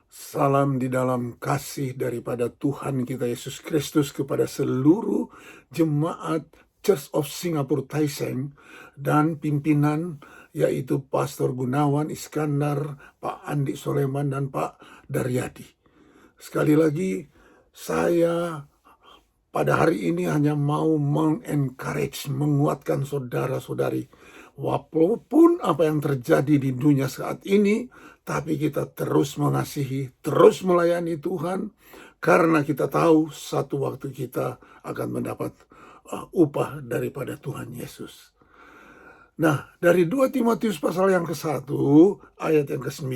Salam di dalam kasih daripada Tuhan kita Yesus Kristus kepada seluruh jemaat Church of Singapore Taiseng dan pimpinan yaitu Pastor Gunawan Iskandar, Pak Andi Soleman, dan Pak Daryadi. Sekali lagi, saya pada hari ini hanya mau mengencourage, menguatkan saudara-saudari. Walaupun apa yang terjadi di dunia saat ini, tapi kita terus mengasihi, terus melayani Tuhan, karena kita tahu satu waktu kita akan mendapat upah daripada Tuhan Yesus. Nah, dari 2 Timotius pasal yang ke-1, ayat yang ke-9,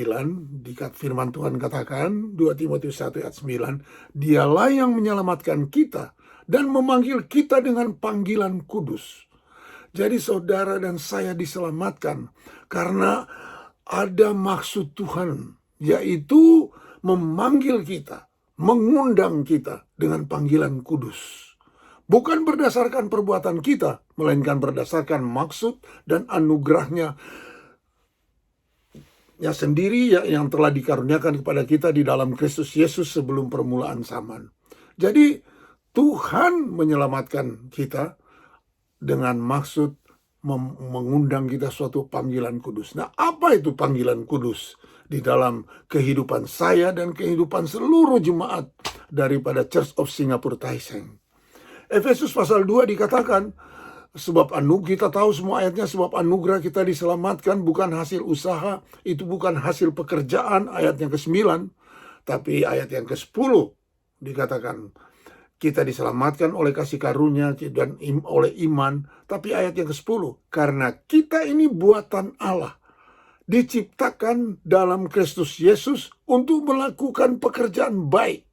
firman Tuhan katakan, 2 Timotius 1 ayat 9, dialah yang menyelamatkan kita dan memanggil kita dengan panggilan kudus. Jadi saudara dan saya diselamatkan karena ada maksud Tuhan, yaitu memanggil kita, mengundang kita dengan panggilan kudus. Bukan berdasarkan perbuatan kita, melainkan berdasarkan maksud dan anugerahnya sendiri yang telah dikaruniakan kepada kita di dalam Kristus Yesus sebelum permulaan zaman. Jadi Tuhan menyelamatkan kita dengan maksud mengundang kita suatu panggilan kudus. Nah, apa itu panggilan kudus di dalam kehidupan saya dan kehidupan seluruh jemaat daripada Church of Singapore Taiseng? Efesus pasal 2 dikatakan, sebab kita tahu semua ayatnya, sebab anugerah kita diselamatkan bukan hasil usaha, itu bukan hasil pekerjaan, ayat yang ke-9, tapi ayat yang ke-10 dikatakan, kita diselamatkan oleh kasih karunia dan oleh iman. Tapi ayat yang ke-10, karena kita ini buatan Allah, diciptakan dalam Kristus Yesus untuk melakukan pekerjaan baik.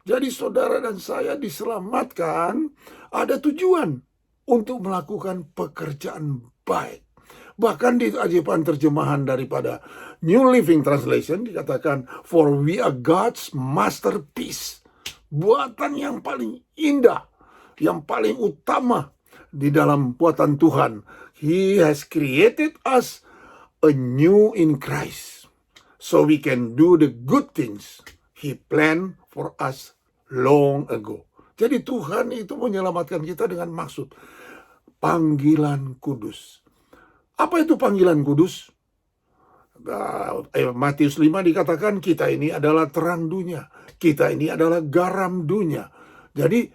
Jadi saudara dan saya diselamatkan ada tujuan untuk melakukan pekerjaan baik. Bahkan di ajaib terjemahan daripada New Living Translation dikatakan, for we are God's masterpiece. Buatan yang paling indah, yang paling utama di dalam buatan Tuhan. He has created us anew in Christ, so we can do the good things He planned for us long ago. Jadi Tuhan itu menyelamatkan kita dengan maksud panggilan kudus. Apa itu panggilan kudus? Matius 5 dikatakan kita ini adalah terang dunia. Kita ini adalah garam dunia. Jadi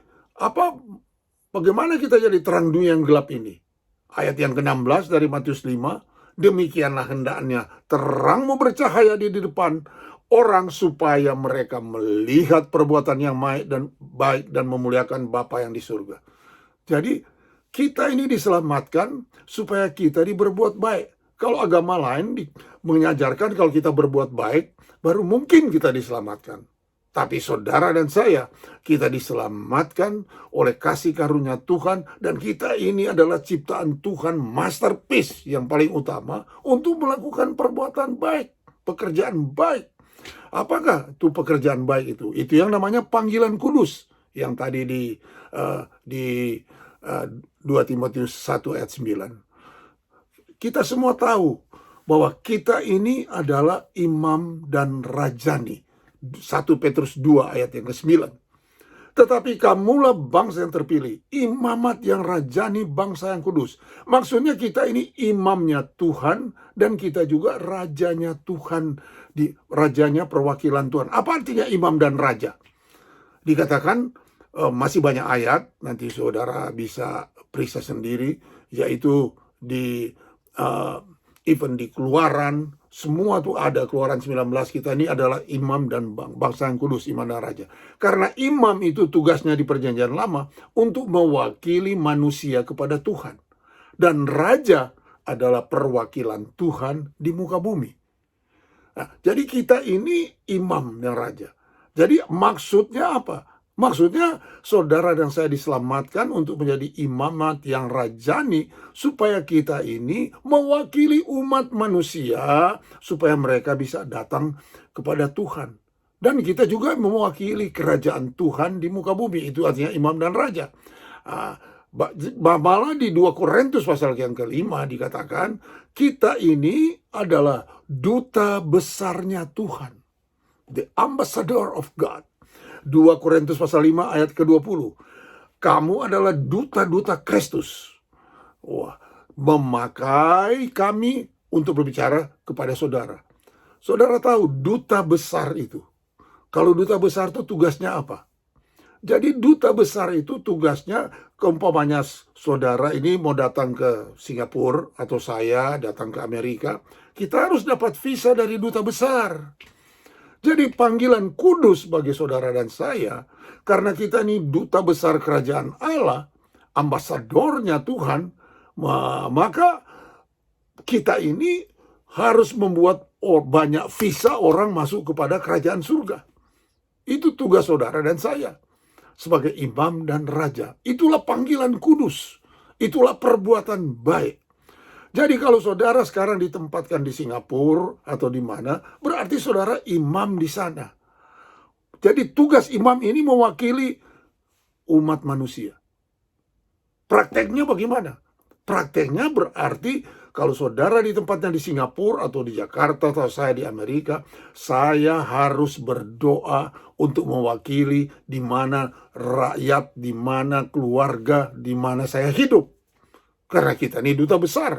bagaimana kita jadi terang dunia yang gelap ini? Ayat yang ke-16 dari Matius 5, demikianlah hendaknya terangmu bercahaya di depan orang supaya mereka melihat perbuatan yang baik dan memuliakan Bapa yang di surga. Jadi kita ini diselamatkan supaya kita berbuat baik. Kalau agama lain mengajarkan kalau kita berbuat baik, baru mungkin kita diselamatkan. Tapi saudara dan saya, kita diselamatkan oleh kasih karunia Tuhan, dan kita ini adalah ciptaan Tuhan, masterpiece yang paling utama untuk melakukan perbuatan baik, pekerjaan baik. Apakah itu pekerjaan baik itu? Itu yang namanya panggilan kudus, yang tadi di 2 Timotius 1 ayat 9. Kita semua tahu bahwa kita ini adalah imam dan rajani. 1 Petrus 2 ayat yang ke-9. Tetapi kamulah bangsa yang terpilih, imamat yang rajani, bangsa yang kudus. Maksudnya kita ini imamnya Tuhan dan kita juga rajanya Tuhan, rajanya perwakilan Tuhan. Apa artinya imam dan raja? Dikatakan masih banyak ayat, nanti saudara bisa periksa sendiri, yaitu di even di Keluaran, semua tuh ada. Keluaran 19, kita ini adalah imam dan bangsa yang kudus, imam dan raja. Karena imam itu tugasnya di perjanjian lama untuk mewakili manusia kepada Tuhan. Dan raja adalah perwakilan Tuhan di muka bumi. Nah, jadi kita ini imam dan raja. Jadi maksudnya apa? Maksudnya saudara dan saya diselamatkan untuk menjadi imamat yang rajani, supaya kita ini mewakili umat manusia supaya mereka bisa datang kepada Tuhan. Dan kita juga mewakili kerajaan Tuhan di muka bumi. Itu artinya imam dan raja. Malah di 2 Korintus pasal yang ke-5 dikatakan kita ini adalah duta besarnya Tuhan. the ambassador of God. 2 Korintus pasal 5 ayat ke-20. Kamu adalah duta-duta Kristus. Wah, memakai kami untuk berbicara kepada saudara. Saudara tahu duta besar itu. Kalau duta besar itu tugasnya apa? Jadi duta besar itu tugasnya, keumpamanya saudara ini mau datang ke Singapura atau saya datang ke Amerika, kita harus dapat visa dari duta besar. Jadi panggilan kudus bagi saudara dan saya, karena kita ini duta besar kerajaan Allah, ambasadornya Tuhan, maka kita ini harus membuat banyak visa orang masuk kepada kerajaan surga. Itu tugas saudara dan saya sebagai imam dan raja. Itulah panggilan kudus. Itulah perbuatan baik. Jadi kalau saudara sekarang ditempatkan di Singapura atau di mana, berarti saudara imam di sana. Jadi tugas imam ini mewakili umat manusia. Prakteknya bagaimana? Prakteknya berarti kalau saudara ditempatnya di Singapura atau di Jakarta atau saya di Amerika, saya harus berdoa untuk mewakili di mana rakyat, di mana keluarga, di mana saya hidup. Karena kita ini duta besar.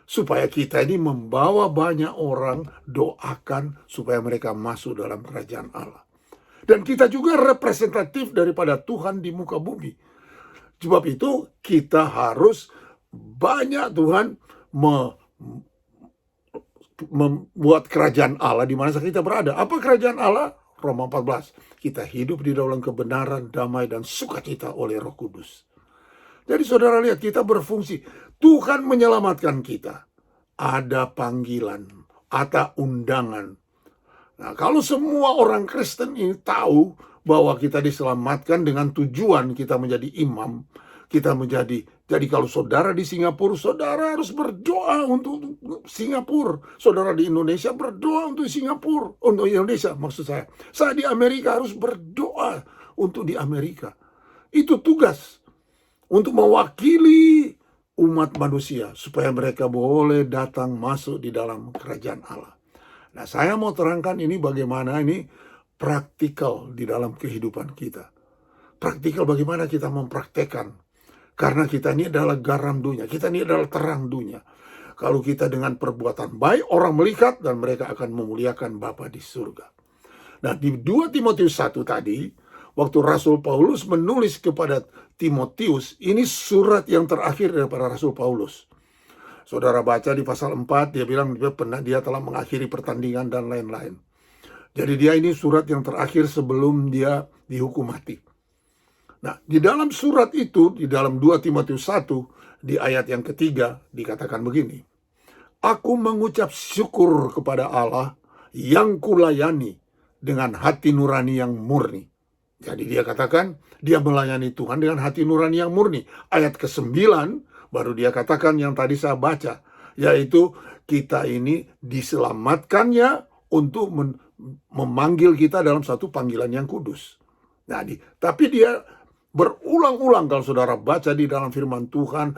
Supaya kita ini membawa banyak orang, doakan supaya mereka masuk dalam kerajaan Allah. Dan kita juga representatif daripada Tuhan di muka bumi. Sebab itu kita harus banyak Tuhan membuat kerajaan Allah di mana kita berada. Apa kerajaan Allah? Roma 14. Kita hidup di dalam kebenaran, damai, dan sukacita oleh Roh Kudus. Jadi saudara lihat, kita berfungsi. Tuhan menyelamatkan kita. Ada panggilan, ada undangan. Nah, kalau semua orang Kristen ini tahu bahwa kita diselamatkan dengan tujuan kita menjadi imam, kita menjadi. Jadi kalau saudara di Singapura, saudara harus berdoa untuk Singapura. Saudara di Indonesia berdoa untuk Singapura, untuk Indonesia maksud saya. Saya di Amerika harus berdoa untuk di Amerika. Itu tugas untuk mewakili umat manusia supaya mereka boleh datang masuk di dalam kerajaan Allah. Nah, saya mau terangkan ini bagaimana ini praktikal di dalam kehidupan kita. Praktikal bagaimana kita mempraktekkan. Karena kita ini adalah garam dunia, kita ini adalah terang dunia. Kalau kita dengan perbuatan baik, orang melihat dan mereka akan memuliakan Bapa di surga. Nah, di 2 Timotius 1 tadi, waktu Rasul Paulus menulis kepada Timotius, ini surat yang terakhir daripada Rasul Paulus. Saudara baca di pasal 4, dia bilang dia telah mengakhiri pertandingan dan lain-lain. Jadi dia ini surat yang terakhir sebelum dia dihukum mati. Nah, di dalam surat itu, di dalam 2 Timotius 1, di ayat yang ketiga, dikatakan begini. Aku mengucap syukur kepada Allah yang kulayani dengan hati nurani yang murni. Jadi dia katakan, dia melayani Tuhan dengan hati nurani yang murni. Ayat ke-9, baru dia katakan yang tadi saya baca, yaitu kita ini diselamatkannya untuk memanggil kita dalam satu panggilan yang kudus. Nah, tapi dia berulang-ulang kalau saudara baca di dalam firman Tuhan,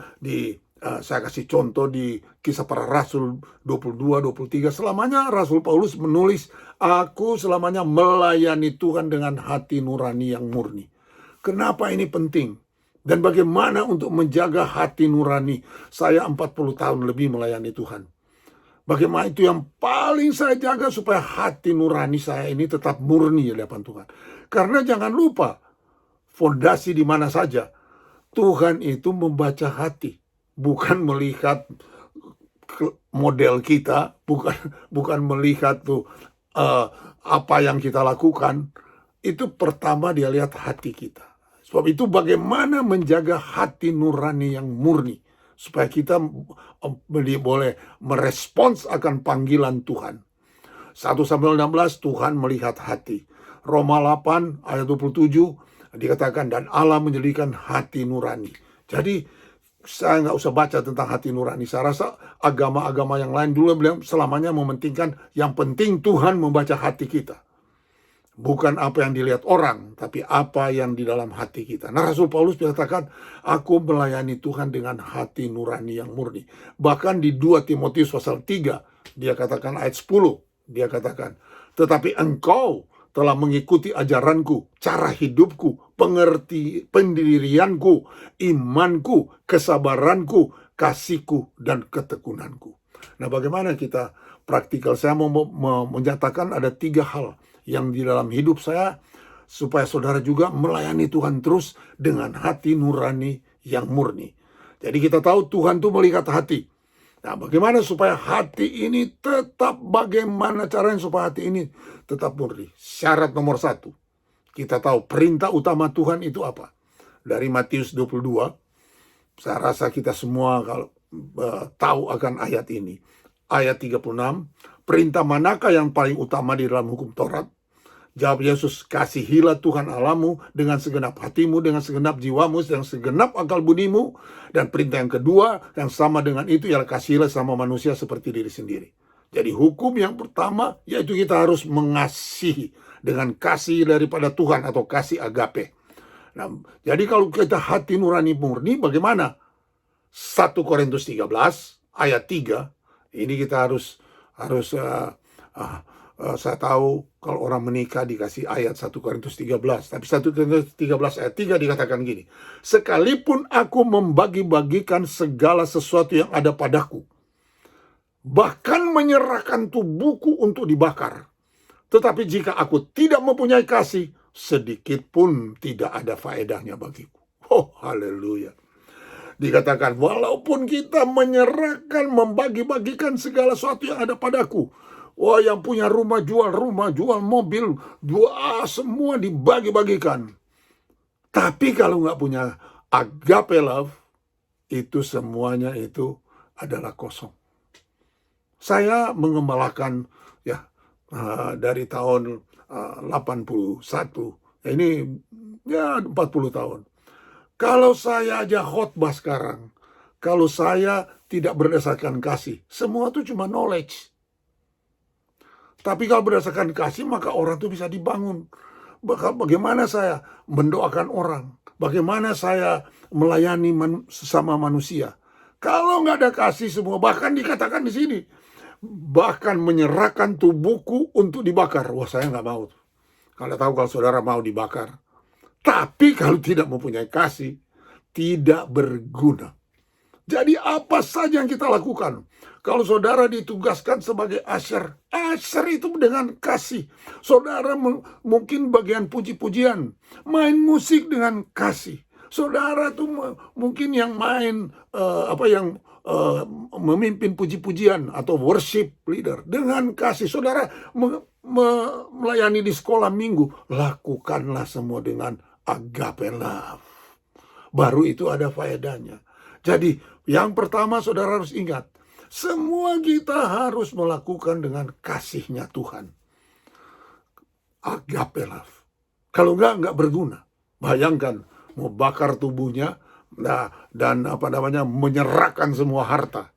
saya kasih contoh di Kisah Para Rasul 22-23, selamanya Rasul Paulus menulis, aku selamanya melayani Tuhan dengan hati nurani yang murni. Kenapa ini penting? Dan bagaimana untuk menjaga hati nurani? Saya 40 tahun lebih melayani Tuhan. Bagaimana itu yang paling saya jaga supaya hati nurani saya ini tetap murni di hadapan Tuhan. Karena jangan lupa, fondasi di mana saja, Tuhan itu membaca hati, bukan melihat model kita, bukan melihat tuh apa yang kita lakukan. Itu pertama dia lihat hati kita. Sebab itu bagaimana menjaga hati nurani yang murni supaya kita boleh merespons akan panggilan Tuhan. 1 Samuel 16, Tuhan melihat hati. Roma 8 ayat 27 dikatakan, dan Allah menjadikan hati nurani. Jadi saya nggak usah baca tentang hati nurani. Saya rasa agama-agama yang lain dulu bilang selamanya mementingkan, yang penting Tuhan membaca hati kita. Bukan apa yang dilihat orang, tapi apa yang di dalam hati kita. Nah, Rasul Paulus mengatakan, aku melayani Tuhan dengan hati nurani yang murni. Bahkan di 2 Timotius pasal 3, dia katakan ayat 10, dia katakan, Tetapi engkau telah mengikuti ajaranku, cara hidupku, pendirianku, imanku, kesabaranku, kasihku, dan ketekunanku. Nah, bagaimana kita praktikal? Saya mau menyatakan ada 3 hal yang di dalam hidup saya, supaya saudara juga melayani Tuhan terus dengan hati nurani yang murni. Jadi kita tahu Tuhan itu melihat hati. Nah, bagaimana supaya hati ini tetap, bagaimana caranya supaya hati ini tetap murni? Syarat nomor 1, kita tahu perintah utama Tuhan itu apa? Dari Matius 22, saya rasa kita semua kalau tahu akan ayat ini. Ayat 36, perintah manakah yang paling utama di dalam hukum Taurat? Jawab Yesus, kasihilah Tuhan Allahmu dengan segenap hatimu, dengan segenap jiwamu, dengan segenap akal budimu. Dan perintah yang kedua, yang sama dengan itu, ialah kasihilah sama manusia seperti diri sendiri. Jadi hukum yang pertama, yaitu kita harus mengasihi dengan kasih daripada Tuhan atau kasih agape. Nah, jadi kalau kita hati nurani murni, bagaimana? 1 Korintus 13, ayat 3, ini kita harus saya tahu kalau orang menikah dikasih ayat 1 Korintus 13. Tapi 1 Korintus 13 ayat 3 dikatakan gini. Sekalipun aku membagi-bagikan segala sesuatu yang ada padaku, bahkan menyerahkan tubuhku untuk dibakar, tetapi jika aku tidak mempunyai kasih, sedikit pun tidak ada faedahnya bagiku. Oh, haleluya. Dikatakan, walaupun kita menyerahkan, membagi-bagikan segala sesuatu yang ada padaku. Wah, yang punya rumah, jual mobil, semua dibagi-bagikan. Tapi kalau nggak punya agape love, itu semuanya itu adalah kosong. Saya mengembalakan dari tahun 81, ini 40 tahun. Kalau saya aja khotbah sekarang, kalau saya tidak berdasarkan kasih, semua itu cuma knowledge. Tapi kalau berdasarkan kasih, maka orang itu bisa dibangun. Bagaimana saya mendoakan orang? Bagaimana saya melayani sesama manusia? Kalau nggak ada kasih semua, bahkan dikatakan di sini, bahkan menyerahkan tubuhku untuk dibakar. Wah, saya nggak mau. Kalau tahu kalau saudara mau dibakar. Tapi kalau tidak mempunyai kasih, tidak berguna. Jadi apa saja yang kita lakukan? Kalau saudara ditugaskan sebagai usher itu dengan kasih. Saudara mungkin bagian puji-pujian, main musik dengan kasih. Saudara tuh mungkin yang main memimpin puji-pujian atau worship leader dengan kasih. Saudara melayani di sekolah minggu, lakukanlah semua dengan agape love. Baru itu ada faedahnya. Jadi yang pertama saudara harus ingat, semua kita harus melakukan dengan kasihnya Tuhan. Agape love. Kalau enggak berguna. Bayangkan mau bakar tubuhnya dan menyerahkan semua harta.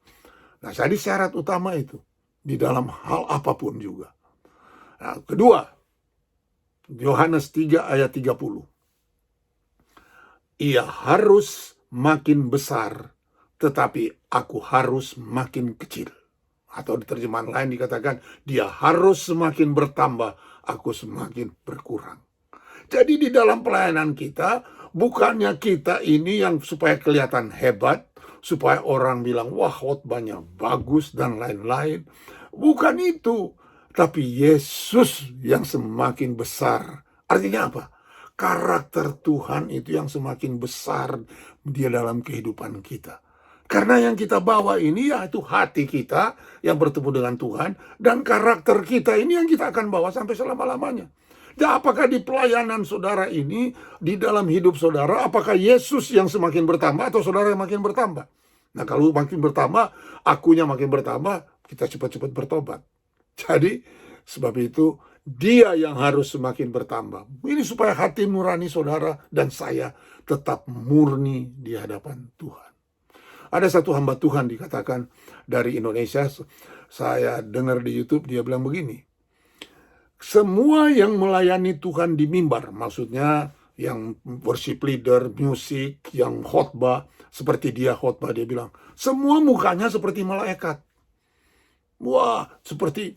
Nah, jadi syarat utama itu di dalam hal apapun juga. Nah, kedua, Yohanes 3 ayat 30. Ia harus makin besar, tetapi aku harus makin kecil. Atau di terjemahan lain dikatakan, dia harus semakin bertambah, aku semakin berkurang. Jadi di dalam pelayanan kita, bukannya kita ini yang supaya kelihatan hebat, supaya orang bilang, wah khotbahnya bagus dan lain-lain. Bukan itu. Tapi Yesus yang semakin besar. Artinya apa? Karakter Tuhan itu yang semakin besar dia dalam kehidupan kita. Karena yang kita bawa ini yaitu hati kita yang bertemu dengan Tuhan, dan karakter kita ini yang kita akan bawa sampai selama-lamanya. Ya, apakah di pelayanan saudara ini, di dalam hidup saudara, apakah Yesus yang semakin bertambah atau saudara yang makin bertambah? Nah, kalau makin bertambah, akunya makin bertambah, kita cepat-cepat bertobat. Jadi, sebab itu, dia yang harus semakin bertambah. Ini supaya hati nurani saudara dan saya tetap murni di hadapan Tuhan. Ada satu hamba Tuhan dikatakan dari Indonesia, saya dengar di YouTube, dia bilang begini, semua yang melayani Tuhan di mimbar, maksudnya yang worship leader, musik, yang khotbah, seperti dia khotbah, dia bilang, semua mukanya seperti malaikat. Seperti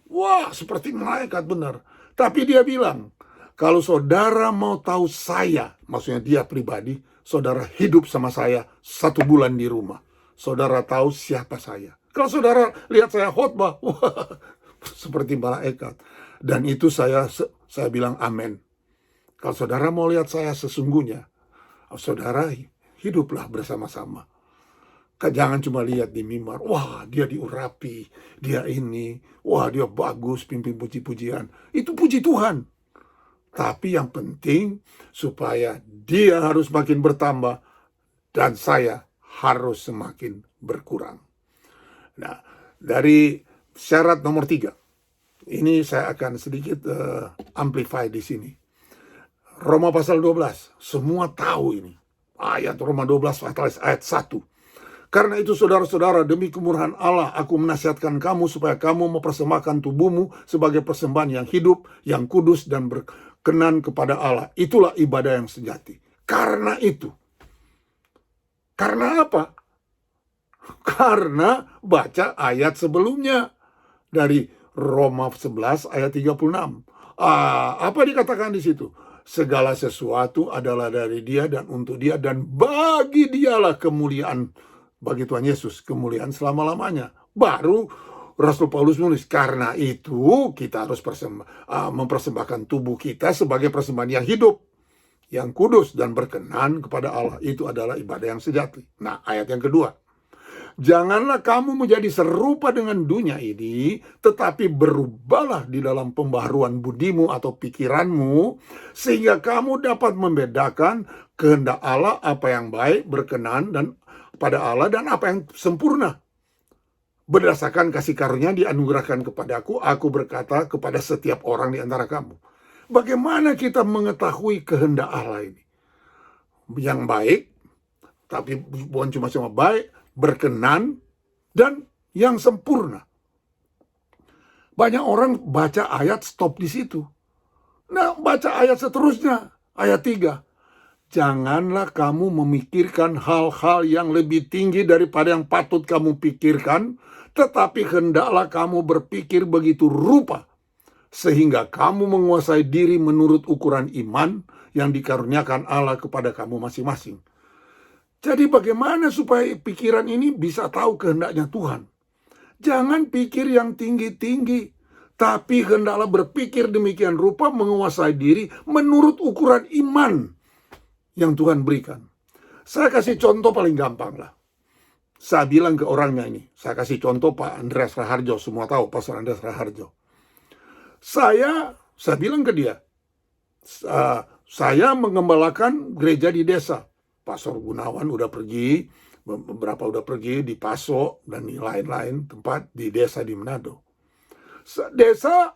malaikat benar. Tapi dia bilang, kalau saudara mau tahu saya, maksudnya dia pribadi, saudara hidup sama saya 1 bulan di rumah. Saudara tahu siapa saya. Kalau saudara lihat saya khotbah, seperti malaikat. Dan itu saya bilang amin. Kalau saudara mau lihat saya sesungguhnya, saudara hiduplah bersama-sama. Jangan cuma lihat di mimbar, wah dia diurapi, dia ini, wah dia bagus, pimpin puji-pujian. Itu puji Tuhan. Tapi yang penting supaya dia harus makin bertambah dan saya harus semakin berkurang. Nah, dari syarat nomor 3, ini saya akan sedikit amplify di sini. Roma pasal 12, semua tahu ini. Ayat Roma 12 ayat 1. Karena itu saudara-saudara, demi kemurahan Allah, aku menasihatkan kamu supaya kamu mempersembahkan tubuhmu sebagai persembahan yang hidup, yang kudus, dan berkenan kepada Allah. Itulah ibadah yang sejati. Karena itu. Karena apa? Karena baca ayat sebelumnya. Dari Roma 11 ayat 36. Apa dikatakan di situ? Segala sesuatu adalah dari Dia dan untuk Dia, dan bagi Dialah kemuliaan. Bagi Tuhan Yesus, kemuliaan selama-lamanya. Baru Rasul Paulus nulis, karena itu kita harus mempersembahkan tubuh kita sebagai persembahan yang hidup, yang kudus dan berkenan kepada Allah. Itu adalah ibadah yang sejati. Nah, ayat yang kedua. Janganlah kamu menjadi serupa dengan dunia ini, tetapi berubahlah di dalam pembaharuan budimu atau pikiranmu, sehingga kamu dapat membedakan kehendak Allah, apa yang baik, berkenan, dan pada Allah, dan apa yang sempurna. Berdasarkan kasih karunia dianugerahkan kepadaku, aku berkata kepada setiap orang di antara kamu. Bagaimana kita mengetahui kehendak Allah ini? Yang baik, tapi bukan cuma baik, berkenan, dan yang sempurna. Banyak orang baca ayat stop di situ. Nah, baca ayat seterusnya, ayat 3. Janganlah kamu memikirkan hal-hal yang lebih tinggi daripada yang patut kamu pikirkan, tetapi hendaklah kamu berpikir begitu rupa, sehingga kamu menguasai diri menurut ukuran iman yang dikaruniakan Allah kepada kamu masing-masing. Jadi bagaimana supaya pikiran ini bisa tahu kehendaknya Tuhan? Jangan pikir yang tinggi-tinggi, tapi hendaklah berpikir demikian rupa, menguasai diri menurut ukuran iman yang Tuhan berikan. Saya kasih contoh paling gampang lah. Saya bilang ke orangnya ini, saya kasih contoh Pak Andreas Raharjo, semua tahu Pastor Andreas Raharjo. Saya bilang ke dia, saya mengembalakan gereja di desa. Pastor Gunawan udah pergi, beberapa udah pergi di Paso dan di lain-lain tempat di desa di Manado. Desa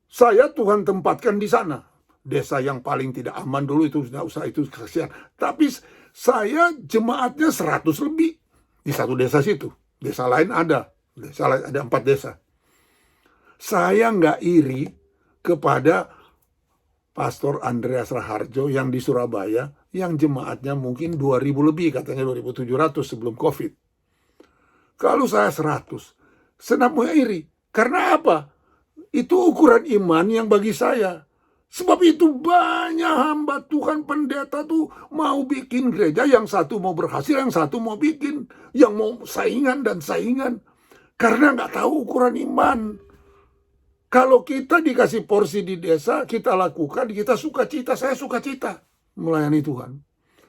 saya Tuhan tempatkan di sana. Desa yang paling tidak aman dulu itu tidak usah, itu kasihan. Tapi saya jemaatnya 100 lebih di satu desa situ. Desa lain ada 4 desa. Saya nggak iri kepada Pastor Andreas Raharjo yang di Surabaya, yang jemaatnya mungkin 2.000 lebih, katanya 2.700 sebelum COVID. Kalau saya 100, senapnya iri. Karena apa? Itu ukuran iman yang bagi saya. Sebab itu banyak hamba Tuhan, pendeta tuh mau bikin gereja, yang satu mau berhasil, yang satu mau bikin, yang mau saingan dan saingan. Karena nggak tahu ukuran iman. Kalau kita dikasih porsi di desa, kita lakukan, kita sukacita, saya sukacita melayani Tuhan.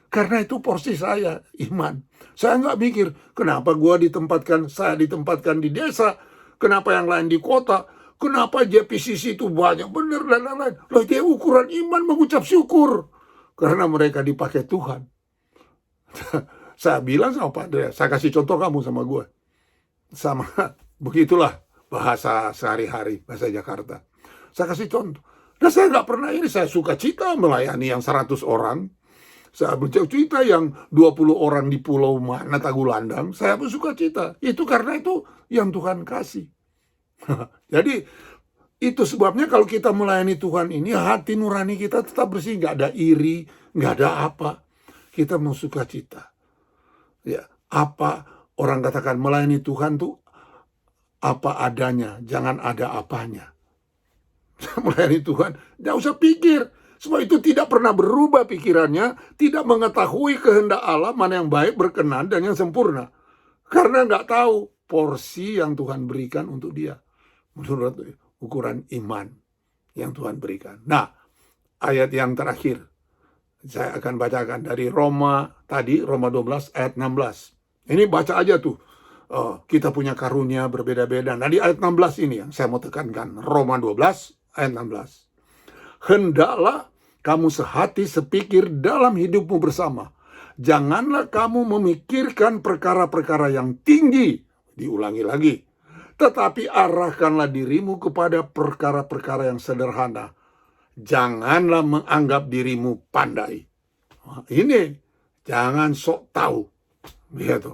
Karena itu porsi saya, iman. Saya nggak mikir, kenapa saya ditempatkan di desa, kenapa yang lain di kota, kenapa JPCC itu banyak, benar dan lain-lain. Loh, dia ukuran iman mengucap syukur. Karena mereka dipakai Tuhan. Saya bilang sama Pak Andrea, saya kasih contoh kamu sama gue. Sama, begitulah bahasa sehari-hari, bahasa Jakarta. Saya kasih contoh. Dan saya nggak pernah ini, saya sukacita melayani yang 100 orang. Saya bercerita yang 20 orang di pulau mana Tagulandang, saya pun sukacita. Itu karena itu yang Tuhan kasih. Jadi itu sebabnya kalau kita melayani Tuhan ini, hati nurani kita tetap bersih, nggak ada iri, nggak ada apa. Kita mau sukacita. Ya, apa orang katakan melayani Tuhan tuh apa adanya, jangan ada apanya. Melayani Tuhan, nggak usah pikir. Sebab itu tidak pernah berubah pikirannya, tidak mengetahui kehendak Allah, mana yang baik, berkenan, dan yang sempurna. Karena nggak tahu porsi yang Tuhan berikan untuk dia. Menurut ukuran iman yang Tuhan berikan. Nah, ayat yang terakhir, saya akan bacakan dari Roma tadi, Roma 12 ayat 16. Ini baca aja tuh. Kita punya karunia berbeda-beda. Nah, di ayat 16 ini yang saya mau tekankan. Roma 12 ayat 16. Hendaklah kamu sehati sepikir dalam hidupmu bersama. Janganlah kamu memikirkan perkara-perkara yang tinggi. Diulangi lagi. Tetapi arahkanlah dirimu kepada perkara-perkara yang sederhana. Janganlah menganggap dirimu pandai. Nah, ini jangan sok tahu. Gitu.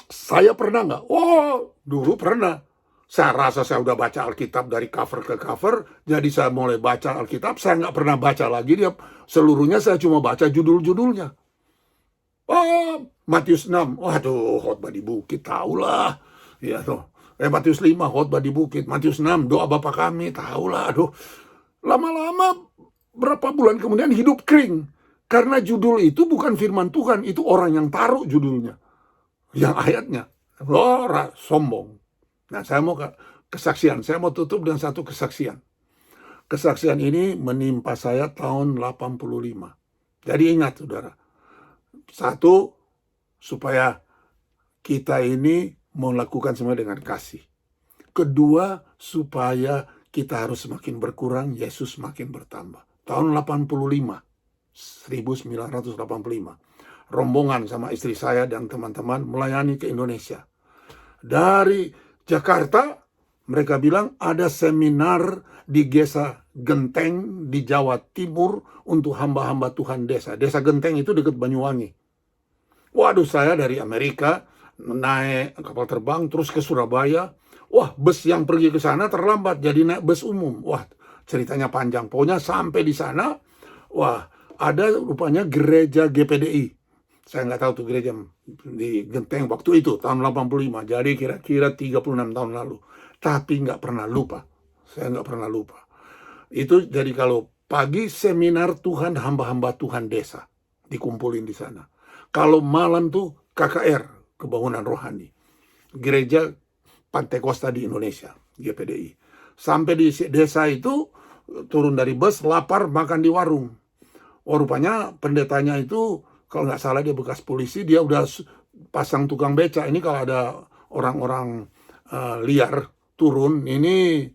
Saya pernah nggak? Oh, dulu pernah. Saya rasa saya udah baca Alkitab dari cover ke cover, jadi saya mulai baca Alkitab, saya nggak pernah baca lagi dia seluruhnya, saya cuma baca judul-judulnya. Oh, Matius 6, waduh, khotbah di bukit, tahulah. Ya tuh. Matius 5, khotbah di bukit. Matius 6, doa Bapa kami, tahulah. Aduh, lama-lama berapa bulan kemudian hidup kering. Karena judul itu bukan firman Tuhan, itu orang yang taruh judulnya. Yang ayatnya, sombong. Nah, saya mau kesaksian. Saya mau tutup dengan satu kesaksian. Kesaksian ini menimpa saya tahun 85. Jadi ingat, saudara. Satu, supaya kita ini melakukan semua dengan kasih. Kedua, supaya kita harus semakin berkurang, Yesus semakin bertambah. Tahun 85, 1985. Rombongan sama istri saya dan teman-teman melayani ke Indonesia. Dari Jakarta, mereka bilang ada seminar di Desa Genteng di Jawa Timur untuk hamba-hamba Tuhan desa. Desa Genteng itu dekat Banyuwangi. Waduh, saya dari Amerika naik kapal terbang terus ke Surabaya. Wah, bus yang pergi ke sana terlambat, jadi naik bus umum. Wah, ceritanya panjang. Pokoknya sampai di sana, wah, ada rupanya gereja GPDI. Saya nggak tahu tuh gereja di Genteng waktu itu, tahun 85. Jadi kira-kira 36 tahun lalu. Tapi nggak pernah lupa. Saya nggak pernah lupa. Itu jadi kalau pagi seminar Tuhan, hamba-hamba Tuhan desa. Dikumpulin di sana. Kalau malam tuh KKR, Kebangunan Rohani. Gereja Pantai Kosta di Indonesia, GPDI. Sampai di desa itu, turun dari bus, lapar, makan di warung. Oh, rupanya pendetanya itu, kalau nggak salah dia bekas polisi, dia udah pasang tukang beca. Ini kalau ada orang-orang liar turun, ini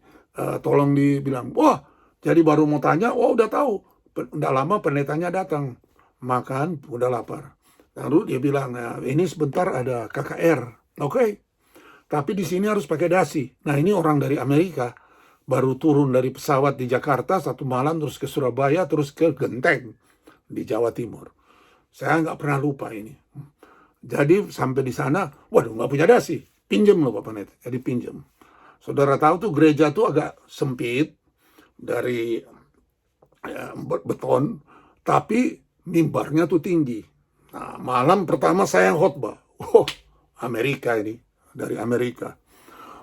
tolong dibilang, wah, jadi baru mau tanya, wah udah tahu. Udah lama pendetanya datang, makan, udah lapar. Lalu dia bilang, ini sebentar ada KKR, oke. Tapi di sini harus pakai dasi. Nah, ini orang dari Amerika, baru turun dari pesawat di Jakarta, satu malam terus ke Surabaya, terus ke Genteng di Jawa Timur. Saya nggak pernah lupa ini. Jadi sampai di sana, waduh nggak punya dasi, pinjem loh Pak Pendeta. Jadi pinjem. Saudara tahu tuh gereja tuh agak sempit dari beton, tapi mimbarnya tuh tinggi. Nah, malam pertama saya khotbah. Oh, Amerika ini, dari Amerika.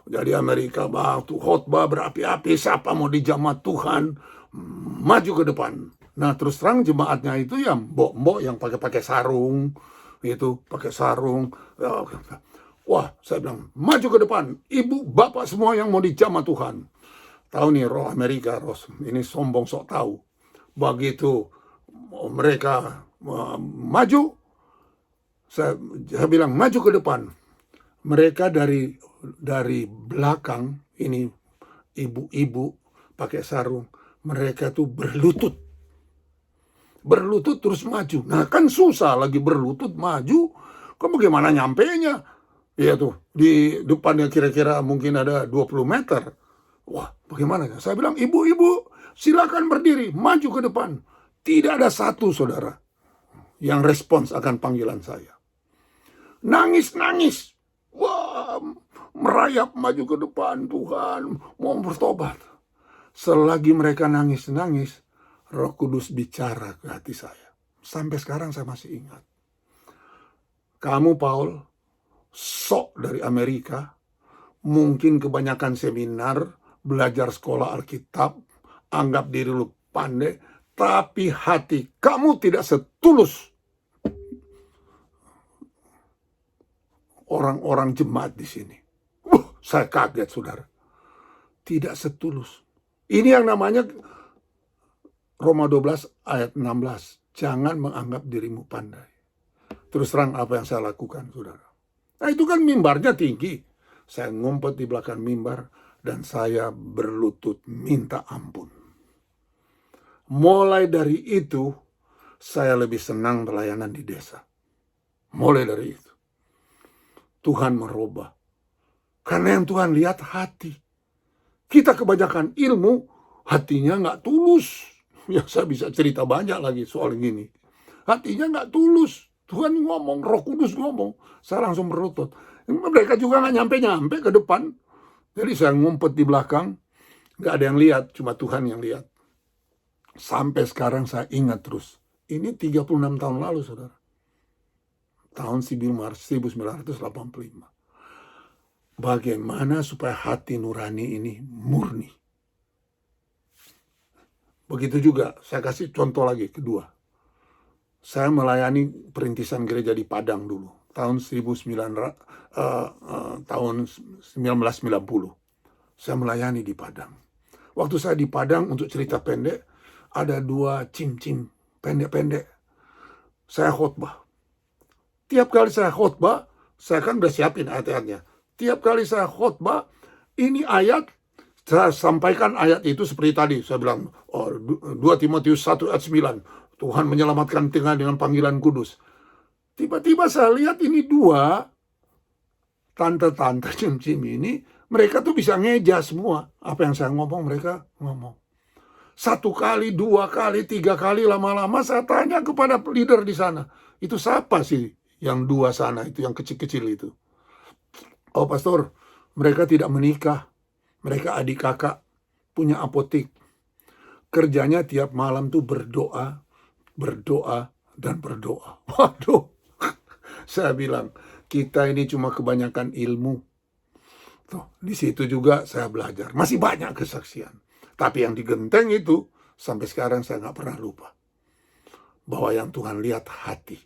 Jadi Amerika waktu khotbah berapi-api, siapa mau dijamah Tuhan, maju ke depan. Nah, terus terang jemaatnya itu ya mbok-mbok yang pakai sarung, itu pakai sarung. Wah, saya bilang, maju ke depan, ibu, bapak semua yang mau dijamah Tuhan. Tahu nih roh Amerika, roh ini sombong sok tahu. Begitu mereka maju, saya bilang maju ke depan. Mereka dari belakang ini ibu-ibu pakai sarung, mereka tuh berlutut terus maju. Nah, kan susah lagi berlutut maju, kok bagaimana nyampenya? Ya tuh, di depannya kira-kira mungkin ada 20 meter. Wah, bagaimana? Saya bilang, ibu-ibu silakan berdiri, maju ke depan. Tidak ada satu saudara yang respons akan panggilan saya. Nangis. Wah, merayap maju ke depan, Tuhan mau bertobat. Selagi mereka nangis, Roh Kudus bicara ke hati saya. Sampai sekarang saya masih ingat. Kamu Paul, sok dari Amerika, mungkin kebanyakan seminar, belajar sekolah Alkitab, anggap diri lu pandai, tapi hati kamu tidak setulus orang-orang jemaat di sini. Saya kaget, saudara. Tidak setulus. Ini yang namanya Roma 12 ayat 16. Jangan menganggap dirimu pandai. Terus terang apa yang saya lakukan, saudara. Nah, itu kan mimbarnya tinggi. Saya ngumpet di belakang mimbar dan saya berlutut minta ampun. Mulai dari itu, saya lebih senang pelayanan di desa. Mulai dari itu. Tuhan merubah. Karena yang Tuhan lihat hati. Kita kebanyakan ilmu, hatinya nggak tulus. Ya, saya bisa cerita banyak lagi soal gini. Hatinya nggak tulus. Tuhan ngomong, Roh Kudus ngomong. Saya langsung berlutut. Mereka juga nggak nyampe-nyampe ke depan. Jadi saya ngumpet di belakang. Nggak ada yang lihat, cuma Tuhan yang lihat. Sampai sekarang saya ingat terus. Ini 36 tahun lalu, saudara. Tahun 1985. Bagaimana supaya hati nurani ini murni. Begitu juga, saya kasih contoh lagi, kedua. Saya melayani perintisan gereja di Padang dulu. Tahun 1990. Saya melayani di Padang. Waktu saya di Padang, untuk cerita pendek, ada 2 cim-cim pendek-pendek. Saya khotbah. Tiap kali saya khotbah, saya kan udah siapin ayat-ayatnya. Tiap kali saya khotbah, ini ayat, saya sampaikan ayat itu seperti tadi. Saya bilang, 2 Timotius 1 ayat 9. Tuhan menyelamatkan dengan panggilan kudus. Tiba-tiba saya lihat ini 2 tante-tante cim-cim ini, mereka tuh bisa ngeja semua. Apa yang saya ngomong, mereka ngomong. 1 kali, 2 kali, 3 kali, lama-lama saya tanya kepada leader di sana. Itu siapa sih yang 2 sana, itu yang kecil-kecil itu? Oh pastor, mereka tidak menikah. Mereka adik kakak, punya apotek. Kerjanya tiap malam tuh berdoa, dan berdoa. Waduh, saya bilang, kita ini cuma kebanyakan ilmu. Tuh, di situ juga saya belajar. Masih banyak kesaksian. Tapi yang di genteng itu, sampai sekarang saya nggak pernah lupa. Bahwa yang Tuhan lihat hati.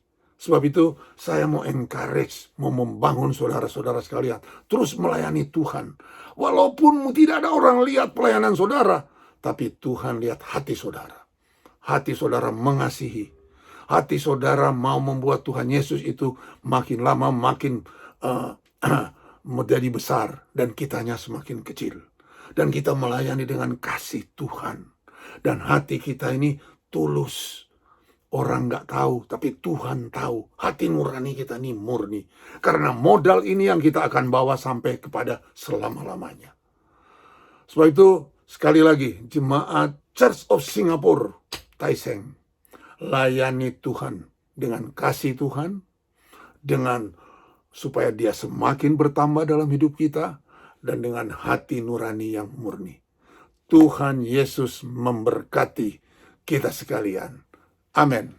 Sebab itu saya mau encourage, mau membangun saudara-saudara sekalian. Terus melayani Tuhan. Walaupun tidak ada orang lihat pelayanan saudara. Tapi Tuhan lihat hati saudara. Hati saudara mengasihi. Hati saudara mau membuat Tuhan Yesus itu makin lama makin menjadi besar. Dan kitanya semakin kecil. Dan kita melayani dengan kasih Tuhan. Dan hati kita ini tulus. Orang nggak tahu, tapi Tuhan tahu. Hati nurani kita ini murni. Karena modal ini yang kita akan bawa sampai kepada selama-lamanya. Sebab itu, sekali lagi, Jemaat Church of Singapore, Taiseng, layani Tuhan dengan kasih Tuhan, dengan supaya dia semakin bertambah dalam hidup kita, dan dengan hati nurani yang murni. Tuhan Yesus memberkati kita sekalian. Amin.